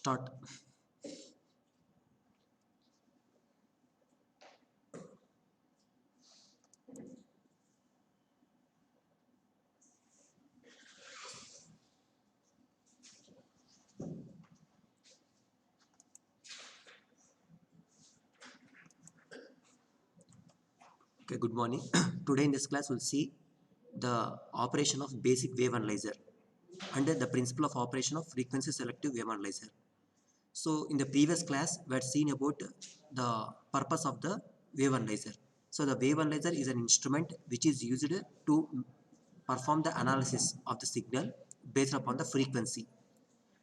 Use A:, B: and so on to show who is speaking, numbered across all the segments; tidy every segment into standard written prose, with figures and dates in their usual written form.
A: Start. Okay, good morning. Today in this class we'll see the operation of basic wave analyzer under the principle of operation of frequency selective wave analyzer. So in the previous class we had seen about the purpose of the wave analyzer. So the wave analyzer is an instrument which is used to perform the analysis of the signal based upon the frequency.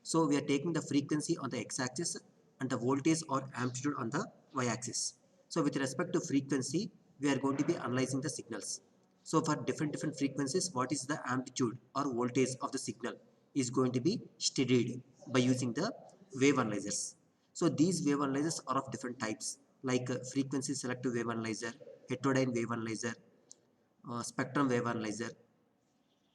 A: So we are taking the frequency on the x-axis and the voltage or amplitude on the y-axis. So with respect to frequency, we are going to be analyzing the signals. So for different frequencies, what is the amplitude or voltage of the signal is going to be studied by using the wave analyzers. So these wave analyzers are of different types like frequency selective wave analyzer, heterodyne wave analyzer, spectrum wave analyzer,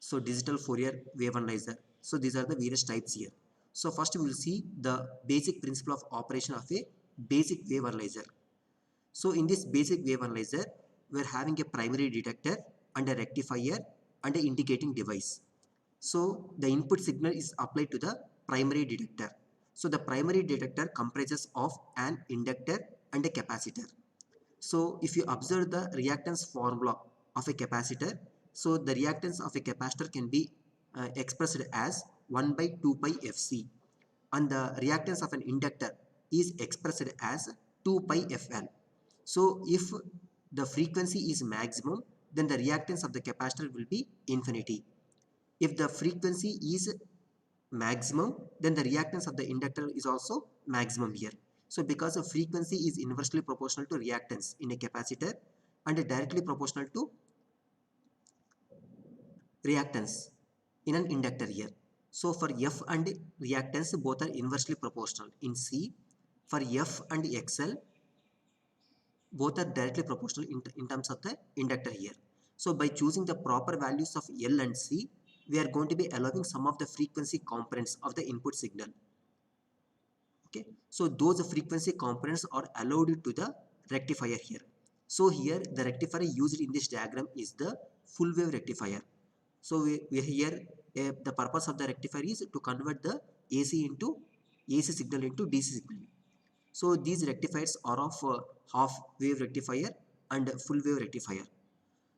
A: so digital Fourier wave analyzer. So these are the various types here. So first we will see the basic principle of operation of a basic wave analyzer. So in this basic wave analyzer, we are having a primary detector and a rectifier and an indicating device. So the input signal is applied to the primary detector. So the primary detector comprises of an inductor and a capacitor. So if you observe the reactance formula of a capacitor, so the reactance of a capacitor can be expressed as 1 by 2 pi Fc, and the reactance of an inductor is expressed as 2 pi Fl. So if the frequency is maximum, then the reactance of the capacitor will be infinity. If the frequency is maximum, then the reactance of the inductor is also maximum here. So because the frequency is inversely proportional to reactance in a capacitor and directly proportional to reactance in an inductor here. So for F and reactance, both are inversely proportional. In C, for F and XL, both are directly proportional in terms of the inductor here. So by choosing the proper values of L and C, we are going to be allowing some of the frequency components of the input signal. Okay, so those frequency components are allowed to the rectifier here. So here the rectifier used in this diagram is the full wave rectifier. So we here the purpose of the rectifier is to convert the AC signal into DC signal. So these rectifiers are of half wave rectifier and full wave rectifier.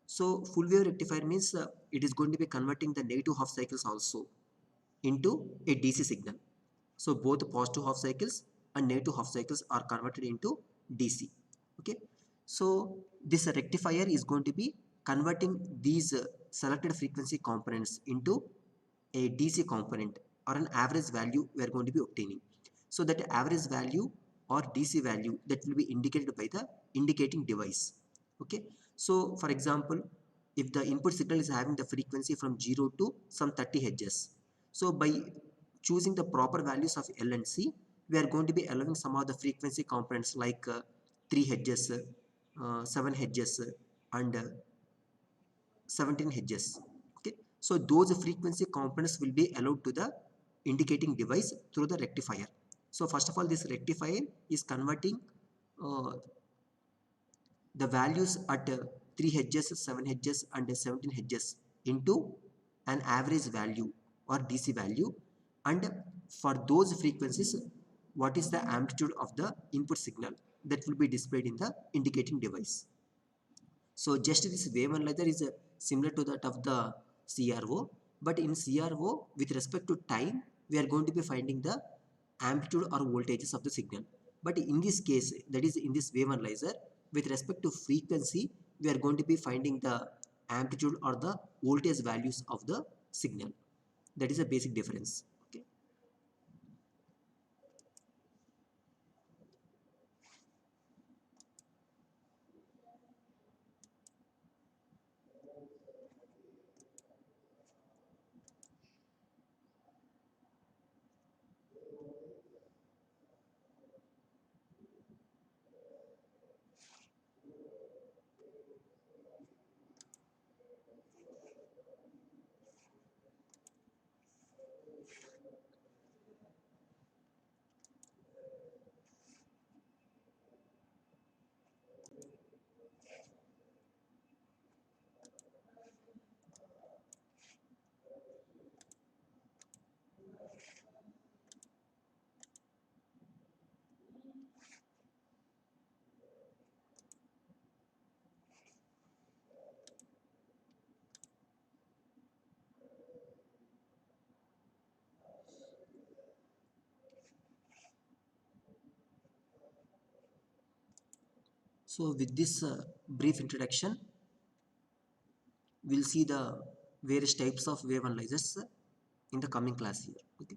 A: So full wave rectifier means it is going to be converting the negative half cycles also into a DC signal. So both positive half cycles and negative half cycles are converted into DC. Okay. So this rectifier is going to be converting these selected frequency components into a DC component or an average value we are going to be obtaining. So that average value or DC value that will be indicated by the indicating device. Okay. So for example, if the input signal is having the frequency from 0 to some 30 Hz, so by choosing the proper values of L and C, we are going to be allowing some of the frequency components like 3 Hz, 7 Hz and 17 Hz. Okay, so those frequency components will be allowed to the indicating device through the rectifier. So first of all, this rectifier is converting uh, the values at 3 Hz, 7 Hz and 17 Hz into an average value or DC value, and for those frequencies what is the amplitude of the input signal that will be displayed in the indicating device. So just this wave analyzer is similar to that of the CRO, but in CRO with respect to time we are going to be finding the amplitude or voltages of the signal. But in this case, that is in this wave analyzer, with respect to frequency, we are going to be finding the amplitude or the voltage values of the signal. That is a basic difference. Okay. So with this brief introduction, we'll see the various types of wave analyzers in the coming class here. Okay.